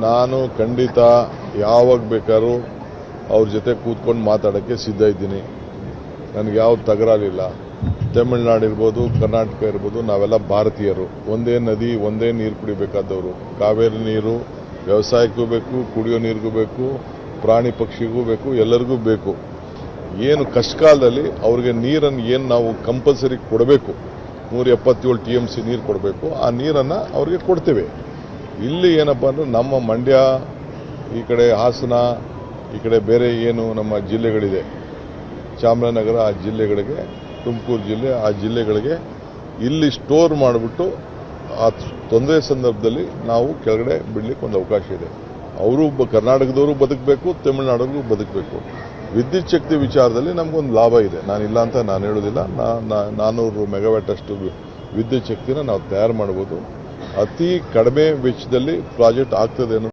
ನಾನು ಖಂಡಿತ ಯಾವಾಗ ಬೇಕಾದ್ರೂ ಅವ್ರ ಜೊತೆ ಕೂತ್ಕೊಂಡು ಮಾತಾಡೋಕ್ಕೆ ಸಿದ್ಧ ಇದ್ದೀನಿ. ನನಗೆ ಯಾವ ತಕರಾರಿಲ್ಲ. ತಮಿಳುನಾಡು ಇರ್ಬೋದು, ಕರ್ನಾಟಕ ಇರ್ಬೋದು, ನಾವೆಲ್ಲ ಭಾರತೀಯರು. ಒಂದೇ ನದಿ, ಒಂದೇ ನೀರು ಕುಡಿಬೇಕಾದವರು. ಕಾವೇರಿ ನೀರು ವ್ಯವಸಾಯಕ್ಕೂ ಬೇಕು, ಕುಡಿಯೋ ನೀರಿಗೂ ಬೇಕು, ಪ್ರಾಣಿ ಪಕ್ಷಿಗೂ ಬೇಕು, ಎಲ್ಲರಿಗೂ ಬೇಕು. ಏನು ಕಷ್ಟಕಾಲದಲ್ಲಿ ಅವ್ರಿಗೆ ನೀರನ್ನು ಏನು ನಾವು ಕಂಪಲ್ಸರಿ ಕೊಡಬೇಕು, 177 TMC ನೀರು ಕೊಡಬೇಕು. ಆ ನೀರನ್ನು ಅವ್ರಿಗೆ ಕೊಡ್ತೇವೆ. ಇಲ್ಲಿ ಏನಪ್ಪ ಅಂದ್ರೆ ನಮ್ಮ ಮಂಡ್ಯ, ಈ ಕಡೆ ಹಾಸನ, ಈ ಕಡೆ ಬೇರೆ ಏನು ನಮ್ಮ ಜಿಲ್ಲೆಗಳಿದೆ, ಚಾಮರಾಜನಗರ, ಆ ಜಿಲ್ಲೆಗಳಿಗೆ, ತುಮಕೂರು ಜಿಲ್ಲೆ, ಆ ಜಿಲ್ಲೆಗಳಿಗೆ ಇಲ್ಲಿ ಸ್ಟೋರ್ ಮಾಡಿಬಿಟ್ಟು ಆ ತೊಂದರೆ ಸಂದರ್ಭದಲ್ಲಿ ನಾವು ಕೆಳಗಡೆ ಬಿಡಲಿಕ್ಕೆ ಒಂದು ಅವಕಾಶ ಇದೆ. ಅವರು ಕರ್ನಾಟಕದವರು ಬದುಕಬೇಕು, ತಮಿಳುನಾಡಿಗೂ ಬದುಕಬೇಕು. ವಿದ್ಯುತ್ ಶಕ್ತಿ ವಿಚಾರದಲ್ಲಿ ನಮಗೊಂದು ಲಾಭ ಇದೆ. ನಾನಿಲ್ಲ ಅಂತ ನಾನು ಹೇಳೋದಿಲ್ಲ. 400 ಮೆಗಾವ್ಯಾಟ್ ಅಷ್ಟು ವಿದ್ಯುತ್ ಶಕ್ತಿನ ನಾವು ತಯಾರು ಮಾಡಬಹುದು. ಅತಿ ಕಡಿಮೆ ವೆಚ್ಚದಲ್ಲಿ ಪ್ರಾಜೆಕ್ಟ್ ಆಗ್ತದೆ ಅನ್ನೋ